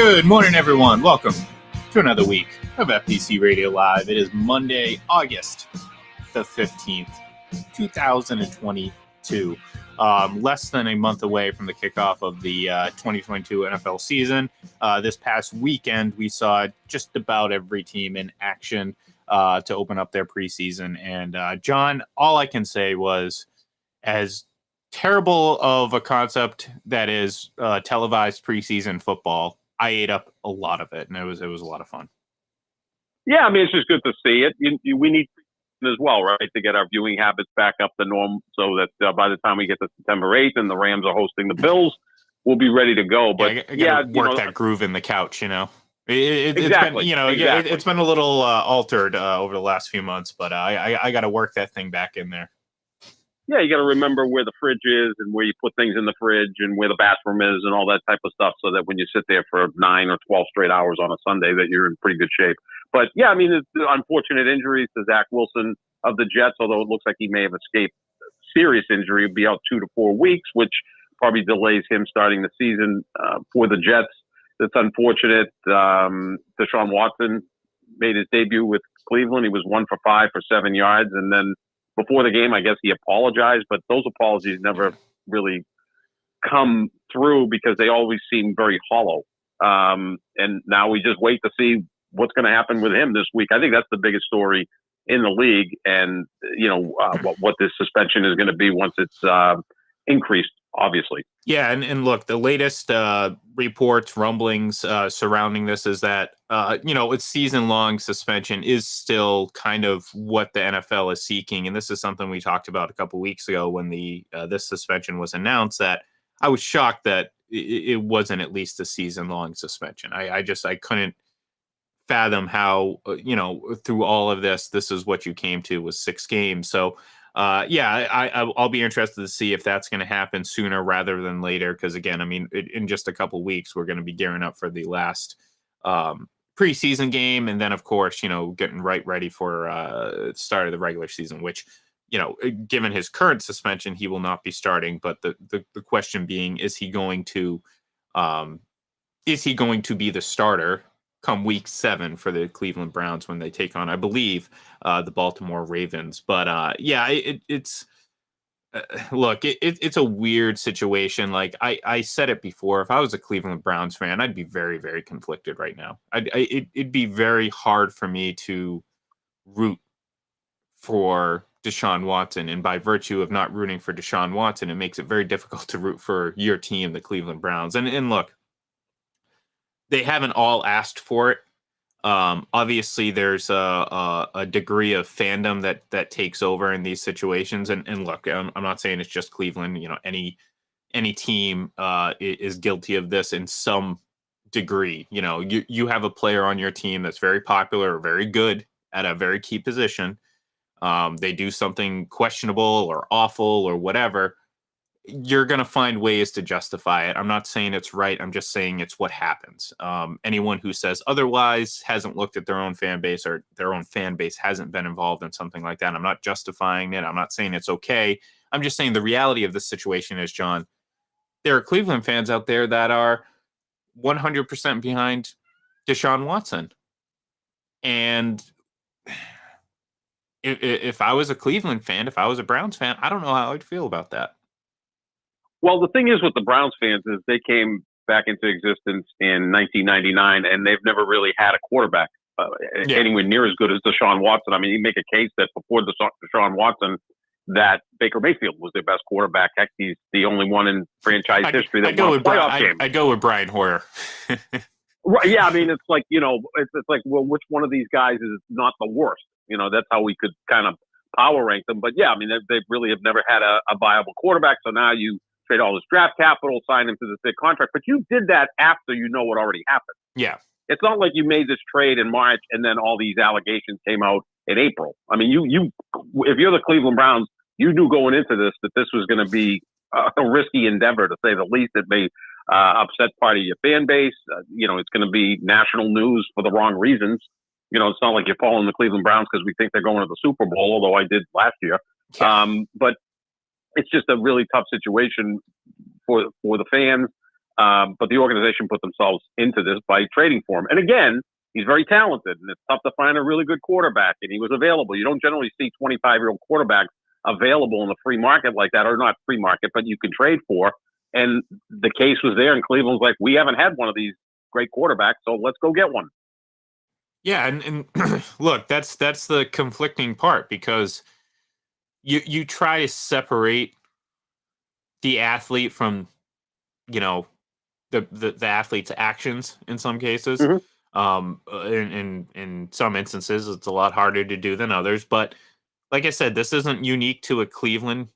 Good morning, everyone. Welcome to another week of FPC Radio Live. It is Monday, August the 15th, 2022. Less than a month away from the kickoff of the 2022 NFL season. This past weekend, we saw just about every team in action to open up their preseason. And John, all I can say was, as terrible of a concept that is televised preseason football, I ate up a lot of it, and it was a lot of fun. Yeah, I mean, it's just good to see it. We need as well, right, to get our viewing habits back up to norm, so that by the time we get to September 8th and the Rams are hosting the Bills, we'll be ready to go. But I gotta work that groove in the couch, Exactly. It's been a little altered over the last few months, but I got to work that thing back in there. Yeah, you got to remember where the fridge is and where you put things in the fridge and where the bathroom is and all that type of stuff, so that when you sit there for 9 or 12 straight hours on a Sunday, that you're in pretty good shape. But yeah, I mean, it's unfortunate injuries to Zach Wilson of the Jets, although it looks like he may have escaped serious injury. He'll be out 2 to 4 weeks, which probably delays him starting the season for the Jets. That's unfortunate. Deshaun Watson made his debut with Cleveland. He was 1 for 5 for 7 yards, and then before the game, I guess he apologized, but those apologies never really come through because they always seem very hollow. And now we just wait to see what's going to happen with him this week. I think that's the biggest story in the league, and what this suspension is going to be once it's increased, obviously. Yeah, and look, the latest reports, rumblings surrounding this is that its season-long suspension is still kind of what the NFL is seeking, and this is something we talked about a couple weeks ago when this suspension was announced. That I was shocked that it wasn't at least a season-long suspension. I couldn't fathom how through all of this is what you came to, was 6 games. So. I'll be interested to see if that's going to happen sooner rather than later. Because again, I mean, in just a couple weeks, we're going to be gearing up for the last preseason game, and then of course, getting ready for start of the regular season. Which, given his current suspension, he will not be starting. But the question being, is he going to be the starter come week 7 for the Cleveland Browns when they take on, I believe, the Baltimore Ravens? But it's a weird situation. Like I said it before, if I was a Cleveland Browns fan, I'd be very, very conflicted right now. It'd be very hard for me to root for Deshaun Watson, and by virtue of not rooting for Deshaun Watson, it makes it very difficult to root for your team, the Cleveland Browns. And look, they haven't all asked for it. Obviously, there's a degree of fandom that takes over in these situations. And look, I'm not saying it's just Cleveland. Any team is guilty of this in some degree. You have a player on your team that's very popular or very good at a very key position. They do something questionable or awful or whatever. You're going to find ways to justify it. I'm not saying it's right. I'm just saying it's what happens. Anyone who says otherwise hasn't looked at their own fan base, or their own fan base hasn't been involved in something like that. I'm not justifying it. I'm not saying it's okay. I'm just saying the reality of the situation is, John, there are Cleveland fans out there that are 100% behind Deshaun Watson. And if I was a Cleveland fan, if I was a Browns fan, I don't know how I'd feel about that. Well, the thing is with the Browns fans is they came back into existence in 1999, and they've never really had a quarterback anywhere near as good as Deshaun Watson. I mean, you make a case that before Deshaun Watson, that Baker Mayfield was their best quarterback. Heck, he's the only one in franchise history that won a playoff game. I'd go with Brian Hoyer. Right, yeah, I mean, it's like, it's like, well, which one of these guys is not the worst? That's how we could kind of power rank them. But yeah, I mean, they really have never had a viable quarterback. So now you trade all this draft capital, sign him to this big contract, but you did that after what already happened. Yeah. It's not like you made this trade in March and then all these allegations came out in April. I mean, you if you're the Cleveland Browns, you knew going into this that this was going to be a risky endeavor, to say the least. It may upset part of your fan base. It's going to be national news for the wrong reasons. It's not like you're following the Cleveland Browns because we think they're going to the Super Bowl, although I did last year. Yeah. But it's just a really tough situation for the fans. But the organization put themselves into this by trading for him. And again, he's very talented, and it's tough to find a really good quarterback, and he was available. You don't generally see 25-year-old quarterbacks available in the free market like that, or not free market, but you can trade for. And the case was there, and Cleveland's like, we haven't had one of these great quarterbacks, so let's go get one. Yeah, and look, that's the conflicting part, because you try to separate the athlete from, the athlete's actions in some cases. Mhm. In some instances, it's a lot harder to do than others. But like I said, this isn't unique to a Cleveland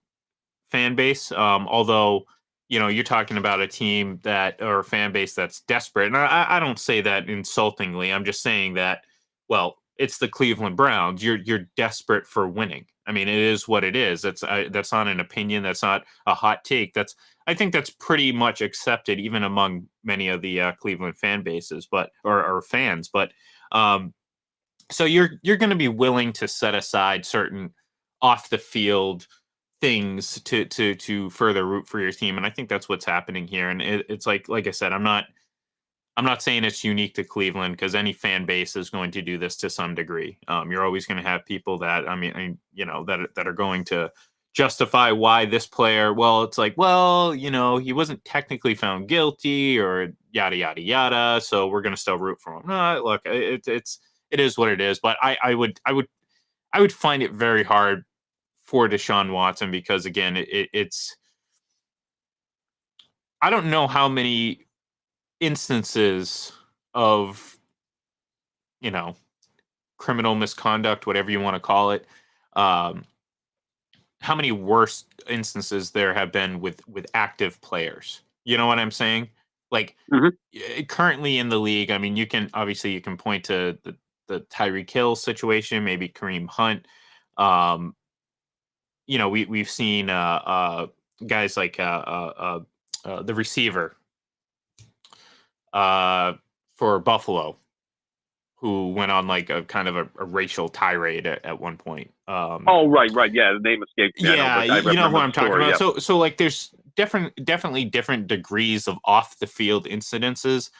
fan base. Although, you're talking about a team or a fan base that's desperate. And I don't say that insultingly. I'm just saying that, well, it's the Cleveland Browns. You're desperate for winning. I mean, it is what it is. That's not an opinion. That's not a hot take. I think that's pretty much accepted even among many of the Cleveland fan bases, or fans. But so you're going to be willing to set aside certain off the field things to further root for your team, and I think that's what's happening here. And it's like I said, I'm not saying it's unique to Cleveland, because any fan base is going to do this to some degree. You're always going to have people that, that are going to justify why this player. Well, it's like, well, he wasn't technically found guilty, or yada yada yada, so we're going to still root for him. No, look, it is what it is. But I would find it very hard for Deshaun Watson, because again, it's I don't know how many instances of, criminal misconduct, whatever you want to call it, um, how many worse instances there have been with active players. You know what I'm saying? Like, Mhm. currently in the league, I mean, you can point to the Tyreek Hill situation, maybe Kareem Hunt. Um, we've seen guys like the receiver for Buffalo, who went on like a kind of a racial tirade at one point. Oh, right. Yeah, the name escapes me. Yeah, I you know who remember I'm the talking story. about. Yeah. So like there's definitely different degrees of off the field incidences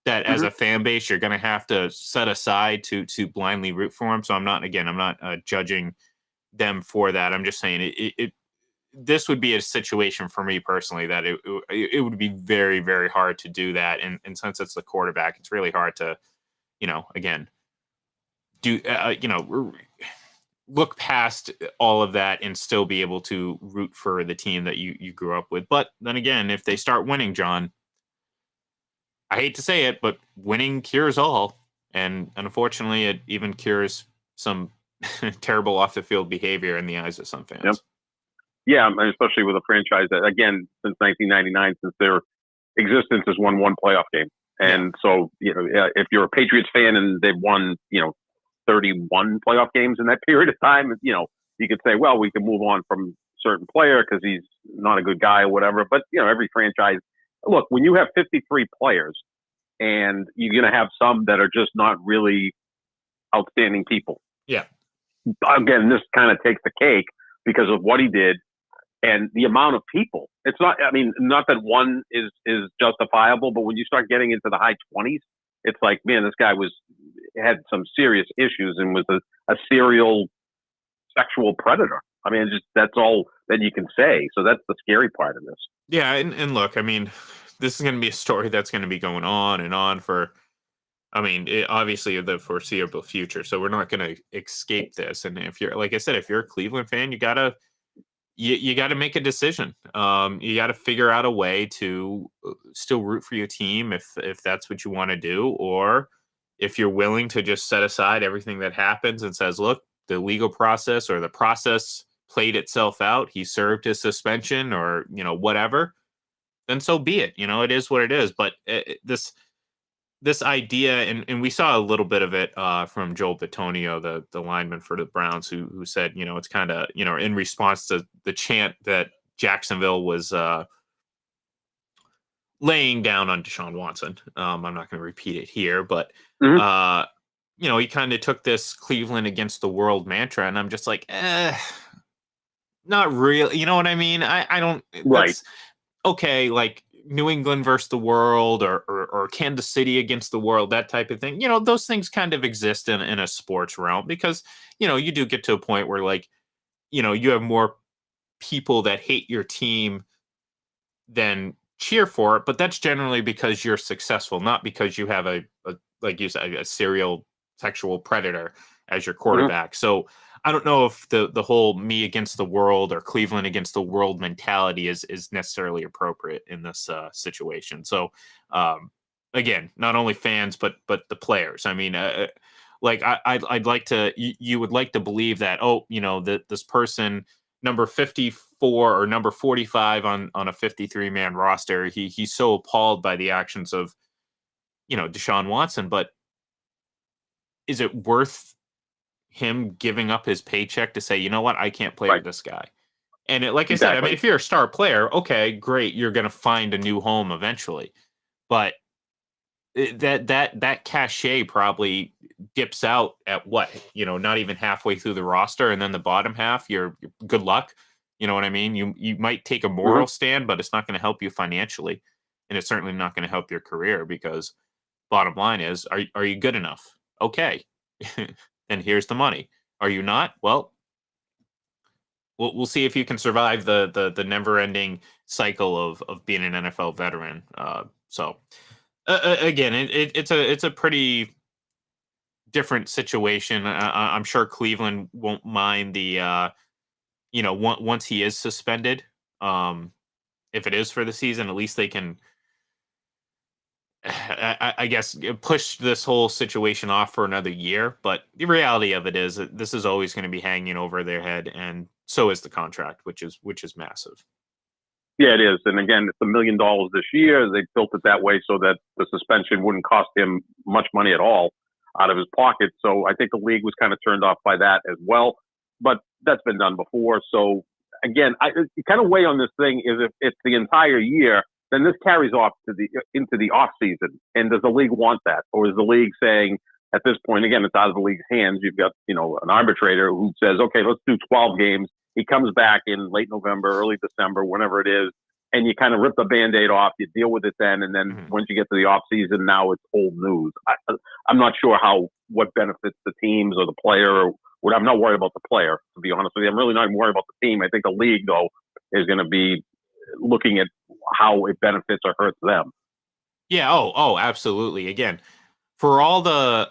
that, as Mhm. a fan base, you're going to have to set aside to blindly root for them. So I'm not judging them for that. I'm just saying this would be a situation for me personally that it would be very, very hard to do that. And since it's the quarterback, it's really hard to, again, do, look past all of that and still be able to root for the team that you grew up with. But then again, if they start winning, John, I hate to say it, but winning cures all. And unfortunately, it even cures some terrible off the field behavior in the eyes of some Yep. fans. Yeah, I mean, especially with a franchise that, again, since 1999, since their existence, has won one playoff game. Yeah. And so, if you're a Patriots fan and they've won, 31 playoff games in that period of time, you could say, well, we can move on from a certain player because he's not a good guy or whatever. But, every franchise, look, when you have 53 players and you're going to have some that are just not really outstanding people. Yeah. Again, this kind of takes the cake because of what he did and the amount of people. It's not, I mean, not that one is justifiable, but when you start getting into the high 20s, it's like, man, this guy had some serious issues and was a serial sexual predator. I mean, that's all that you can say. So that's the scary part of this. Yeah. And look, I mean, this is going to be a story that's going to be going on and on for, I mean, obviously the foreseeable future. So we're not going to escape this. And if you're, like I said, if you're a Cleveland fan, you gotta make a decision. You gotta figure out a way to still root for your team if that's what you want to do, or if you're willing to just set aside everything that happens and says, look, the legal process or the process played itself out. He served his suspension, or whatever. Then so be it. It is what it is. But this idea, and we saw a little bit of it from Joel Bitonio, the lineman for the Browns, who said, it's kind of, in response to the chant that Jacksonville was laying down on Deshaun Watson. I'm not going to repeat it here, but Mm-hmm. he kind of took this Cleveland against the world mantra, and I'm just like, not really. You know what I mean? I don't. Right. That's okay. Like, New England versus the world, or Kansas City against the world, that type of thing. Those things kind of exist in a sports realm because, you do get to a point where, like, you have more people that hate your team than cheer for it, but that's generally because you're successful, not because you have a like you said, a serial sexual predator as your Mhm. quarterback. So I don't know if the whole me against the world or Cleveland against the world mentality is necessarily appropriate in this situation. So um, again, not only fans but the players. I mean, like I'd like to you would like to believe that, oh, that this person number 54 or number 45 on a 53 man roster, he's so appalled by the actions of Deshaun Watson, but is it worth him giving up his paycheck to say, you know what, I can't play Right. with this guy? And like I said, I mean, Exactly. if you're a star player, okay, great, you're going to find a new home eventually. But that cachet probably dips out at what, not even halfway through the roster, and then the bottom half, you're good luck. You know what I mean? You might take a Mhm. moral stand, but it's not going to help you financially, and it's certainly not going to help your career because bottom line is, are you good enough? Okay, and here's the money. Are you not? Well, we'll see if you can survive the never ending cycle of being an NFL veteran. So again, it's a pretty different situation. I'm sure Cleveland won't mind the once he is suspended. Um, if it is for the season, at least they can, I guess, push this whole situation off for another year. But the reality of it is that this is always going to be hanging over their head, and so is the contract, which is massive. Yeah, it is. And again, it's $1 million this year. They built it that way so that the suspension wouldn't cost him much money at all out of his pocket. So I think the league was kind of turned off by that as well. But that's been done before. So again, kind of weigh on this thing is if it's the entire year, then this carries off to the into the off season. And does the league want that, or is the league saying at this point, again, it's out of the league's hands? You've got an arbitrator who says, okay, let's do 12 games. He comes back in late November, early December, whenever it is, and you kind of rip the Band-Aid off. You deal with it then, and then Mhm. once you get to the off season, now it's old news. I'm not sure what benefits the teams or the player. I'm not worried about the player, to be honest with you. I'm really not even worried about the team. I think the league, though, is going to be looking at how it benefits or hurts them. Yeah. Oh, absolutely. Again, for all the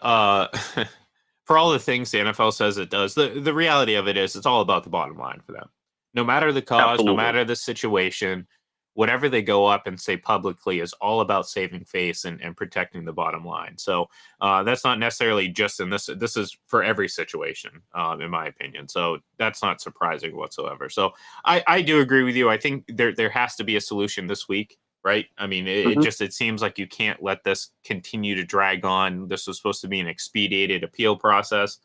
for all the things the NFL says it does, the reality of it is it's all about the bottom line for them. No matter the cause, no Absolutely. matter the situation, whatever they go up and say publicly is all about saving face and protecting the bottom line. So that's not necessarily just in this. This is for every situation, in my opinion. So that's not surprising whatsoever. So I do agree with you. I think there has to be a solution this week, right? I mean, Mm-hmm. it seems like you can't let this continue to drag on. This was supposed to be an expedited appeal process.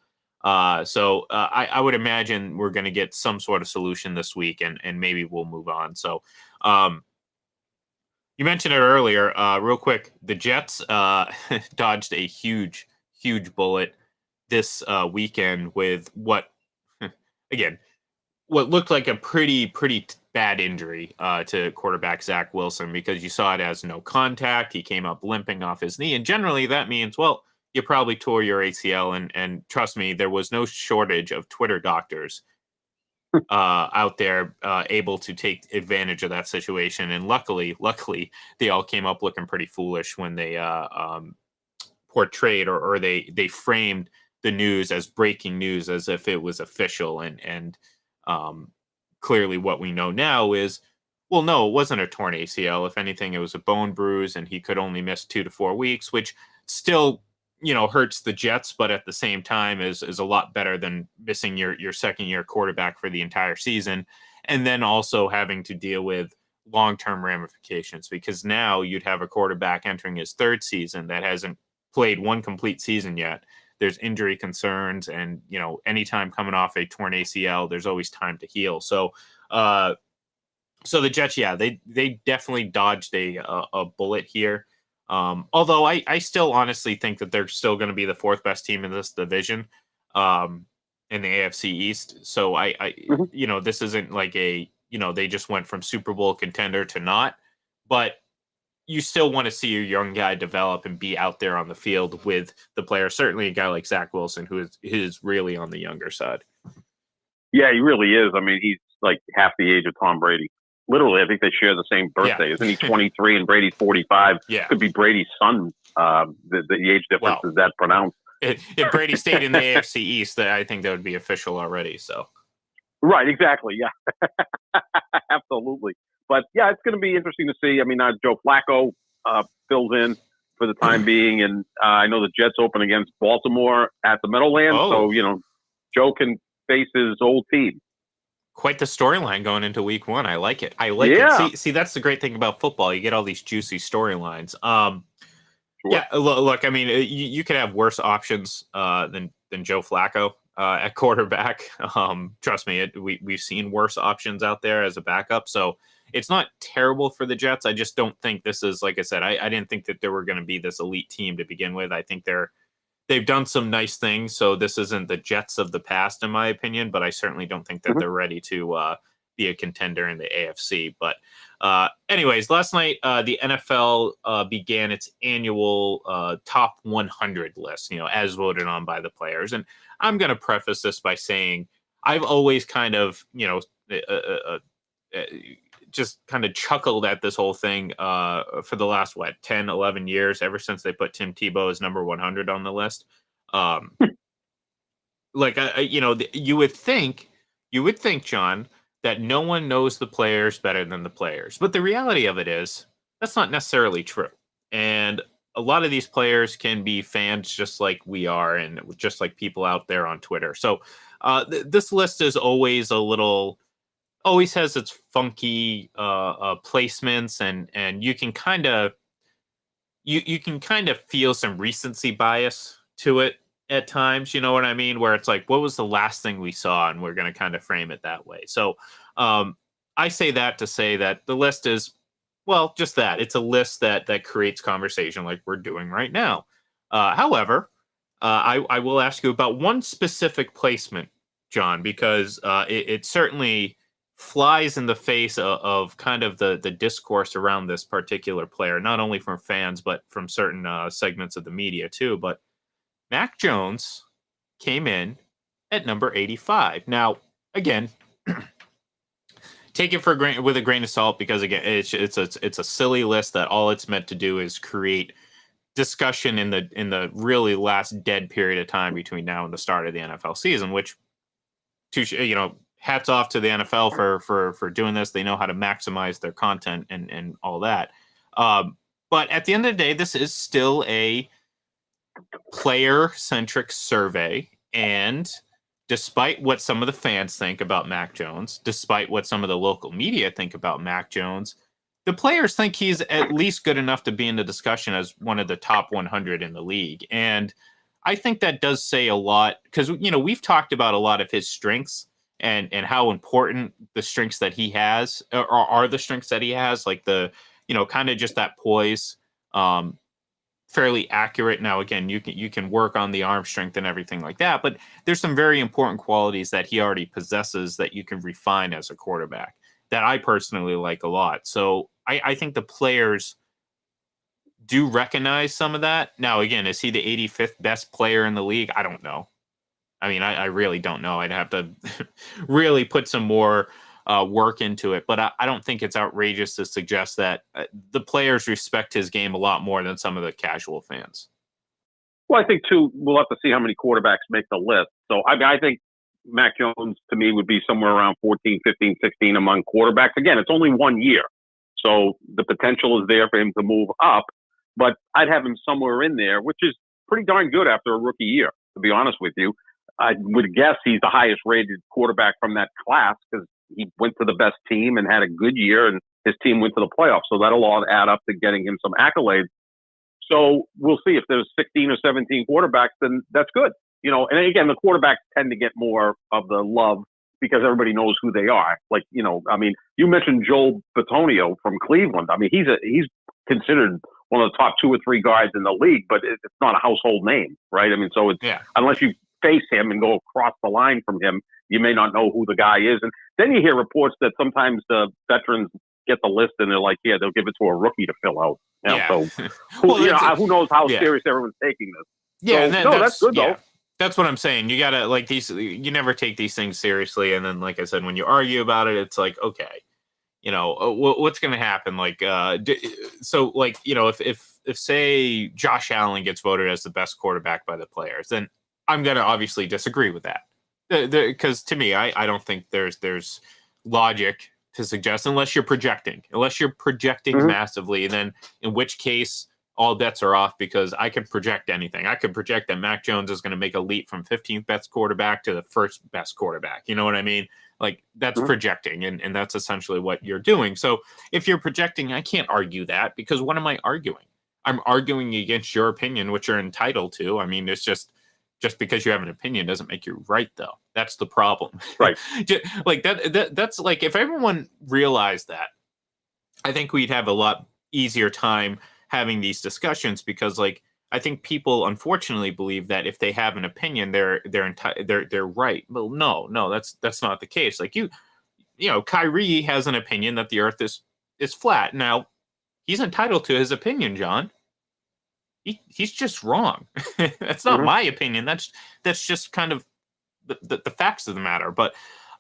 I would imagine we're going to get some sort of solution this week, and maybe we'll move on. So um, you mentioned it earlier, real quick. The Jets dodged a huge bullet this weekend with what, again, what looked like a pretty bad injury to quarterback Zach Wilson, because you saw it as no contact. He came up limping off his knee, and generally that means, well, you probably tore your ACL. And trust me, there was no shortage of Twitter doctors out there able to take advantage of that situation. And luckily, they all came up looking pretty foolish when they portrayed, or they framed the news as breaking news, as if it was official. And um, clearly, what we know now is, well, no, it wasn't a torn ACL. If anything, it was a bone bruise, and he could only miss 2 to 4 weeks, which still, hurts the Jets, but at the same time is a lot better than missing your second year quarterback for the entire season, and then also having to deal with long term ramifications, because now you'd have a quarterback entering his third season that hasn't played one complete season yet. There's injury concerns, and anytime coming off a torn ACL, there's always time to heal. Uh, so the Jets, yeah, they definitely dodged a bullet here. Although I still honestly think that they're still going to be the fourth best team in this division, um, in the AFC East. So Mm-hmm. this isn't like they just went from Super Bowl contender to not, but you still want to see your young guy develop and be out there on the field with the players. Certainly a guy like Zach Wilson, who is really on the younger side. Yeah, he really is. I mean, he's like half the age of Tom Brady. Literally, I think they share the same birthday. Yeah. Isn't he 23 and Brady's 45? Yeah. Could be Brady's son. The age difference is that pronounced. If Brady stayed in the AFC East, I think that would be official already. So. Right, exactly. Yeah, absolutely. But yeah, it's going to be interesting to see. I mean, Joe Flacco fills in for the time being, and I know the Jets open against Baltimore at the Meadowlands, so Joe can face his old team. Quite the storyline going into week 1. I like it. It. See, that's the great thing about football. You get all these juicy storylines. Sure. Yeah, look. I mean, you could have worse options than Joe Flacco at quarterback. Trust me, we've seen worse options out there as a backup. So it's not terrible for the Jets. I just don't think this is, like I said, I didn't think that they were going to be this elite team to begin with. I think they've done some nice things. So this isn't the Jets of the past, in my opinion, but I certainly don't think that they're ready to be a contender in the AFC. But anyways, last night, the NFL began its annual top 100 list, as voted on by the players. And I'm going to preface this by saying I've always kind of, just kind of chuckled at this whole thing for the last 10, 11 years, ever since they put Tim Tebow as number 100 on the list. You would think, John, that no one knows the players better than the players, but the reality of it is that's not necessarily true. And a lot of these players can be fans just like we are, and just like people out there on Twitter. So this list is always always has its funky placements, and you can kind of feel some recency bias to it at times. You know what I mean? Where it's like, what was the last thing we saw, and we're going to kind of frame it that way. So I say that to say that the list is, well, just that. It's a list that creates conversation like we're doing right now. However, I will ask you about one specific placement, John, because it certainly flies in the face of kind of the discourse around this particular player, not only from fans, but from certain segments of the media too. But Mac Jones came in at number 85. Now, again, take it with a grain of salt, because again, it's a silly list that all it's meant to do is create discussion in the really last dead period of time between now and the start of the NFL season, which, hats off to the NFL for doing this. They know how to maximize their content and all that. But at the end of the day, this is still a player-centric survey. And despite what some of the fans think about Mac Jones, despite what some of the local media think about Mac Jones, the players think he's at least good enough to be in the discussion as one of the top 100 in the league. And I think that does say a lot, because, we've talked about a lot of his strengths and how important the strengths that he has are the strengths that he has, like the, kind of just that poise, fairly accurate. Now, again, you can work on the arm strength and everything like that, but there's some very important qualities that he already possesses that you can refine as a quarterback that I personally like a lot. So I think the players do recognize some of that. Now, again, is he the 85th best player in the league? I don't know. I mean, I really don't know. I'd have to really put some more work into it. But I don't think it's outrageous to suggest that the players respect his game a lot more than some of the casual fans. Well, I think, too, we'll have to see how many quarterbacks make the list. So I think Mac Jones, to me, would be somewhere around 14, 15, 16 among quarterbacks. Again, it's only 1 year. So the potential is there for him to move up. But I'd have him somewhere in there, which is pretty darn good after a rookie year, to be honest with you. I would guess he's the highest rated quarterback from that class because he went to the best team and had a good year, and his team went to the playoffs. So that'll all add up to getting him some accolades. So we'll see if there's 16 or 17 quarterbacks, then that's good. And again, the quarterbacks tend to get more of the love because everybody knows who they are. Like, you mentioned Joel Bitonio from Cleveland. I mean, he's considered one of the top 2 or 3 guys in the league, but it's not a household name, right? I mean, so it's unless you face him and go across the line from him, you may not know who the guy is. And then you hear reports that sometimes the veterans get the list and they're like, yeah, they'll give it to a rookie to fill out. You know, Yeah. so who knows how serious everyone's taking this. Yeah, so, that's good though. That's what I'm saying. You gotta like these. You never take these things seriously, and then, like I said, when you argue about it, it's like, okay, what's going to happen? Like, so like, if say Josh Allen gets voted as the best quarterback by the players, then I'm going to obviously disagree with that. Because to me, I don't think there's logic to suggest unless you're projecting massively, then in which case all bets are off, because I can project anything. I could project that Mac Jones is going to make a leap from 15th best quarterback to the first best quarterback. You know what I mean? Like, that's projecting, and that's essentially what you're doing. So if you're projecting, I can't argue that, because what am I arguing? I'm arguing against your opinion, which you're entitled to. I mean, it's just because you have an opinion doesn't make you right, though. That's the problem. Right. Like that's like, if everyone realized that, I think we'd have a lot easier time having these discussions, because like, I think people unfortunately believe that if they have an opinion, they're right. Well, no, that's not the case. Like, Kyrie has an opinion that the Earth is flat. Now, he's entitled to his opinion, John. He's just wrong. That's not my opinion. That's just kind of the facts of the matter. But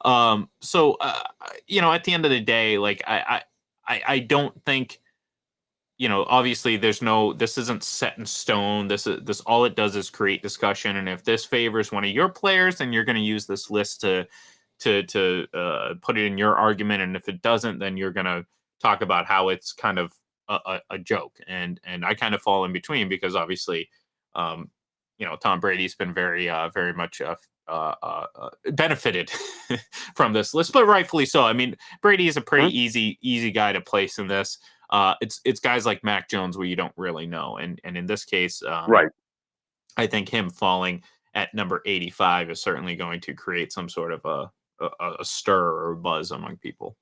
at the end of the day, like, I don't think, obviously this isn't set in stone. This all it does is create discussion. And if this favors one of your players, then you're going to use this list to put it in your argument. And if it doesn't, then you're going to talk about how it's kind of a joke. And I kind of fall in between, because obviously, Tom Brady's been very much benefited from this list, but rightfully so. I mean, Brady is a pretty easy guy to place in this. It's guys like Mac Jones where you don't really know, and in this case, right. I think him falling at number 85 is certainly going to create some sort of a stir or a buzz among people.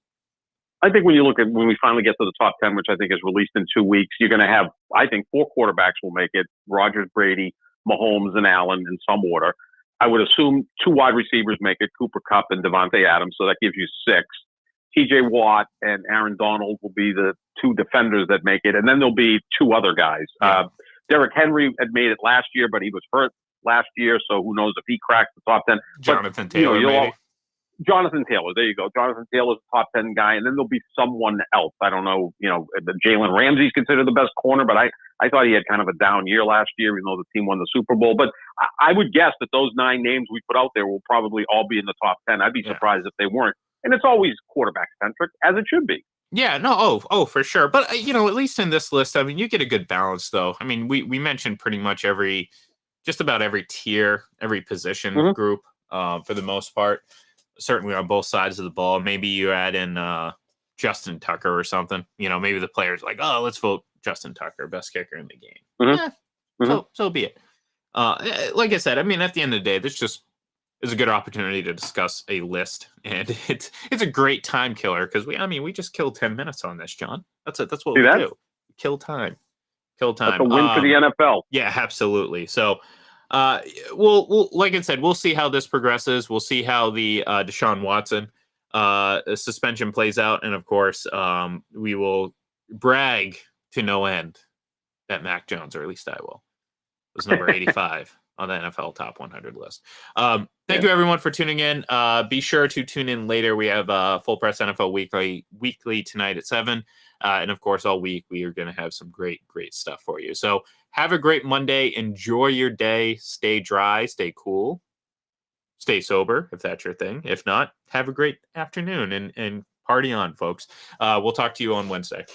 I think when we finally get to the top 10, which I think is released in 2 weeks, you're going to have, I think, 4 quarterbacks will make it: Rodgers, Brady, Mahomes, and Allen in some order. I would assume 2 wide receivers make it: Cooper Kupp and Devontae Adams. So that gives you 6. T.J. Watt and Aaron Donald will be the 2 defenders that make it, and then there'll be 2 other guys. Yeah. Derrick Henry had made it last year, but he was hurt last year, so who knows if he cracks the top 10. Jonathan Taylor, maybe. Jonathan Taylor, there you go. Jonathan Taylor's a top 10 guy, and then there'll be someone else. I don't know, Jalen Ramsey's considered the best corner, but I thought he had kind of a down year last year, even though the team won the Super Bowl. But I would guess that those 9 names we put out there will probably all be in the top 10. I'd be surprised if they weren't. And it's always quarterback-centric, as it should be. Yeah, no, for sure. But, at least in this list, I mean, you get a good balance, though. I mean, we mentioned pretty much just about every tier, every position group, for the most part. Certainly on both sides of the ball. Maybe you add in Justin Tucker or something. Maybe the player's like, oh, let's vote Justin Tucker, best kicker in the game. So be it. Like I said, I mean, at the end of the day, this just is a good opportunity to discuss a list, and it's a great time killer, because we just killed 10 minutes on this, John. That's it. That's what we do. Kill time. That's a win for the NFL. Yeah, absolutely. So, we'll like I said, we'll see how this progresses. We'll see how the Deshaun Watson suspension plays out, and of course, we will brag to no end that Mac Jones, or at least I will, was number 85 on the NFL Top 100 list. Thank you, everyone, for tuning in. Be sure to tune in later. We have Full Press NFL Weekly tonight at 7. And, of course, all week we are going to have some great stuff for you. So have a great Monday. Enjoy your day. Stay dry. Stay cool. Stay sober, if that's your thing. If not, have a great afternoon and party on, folks. We'll talk to you on Wednesday.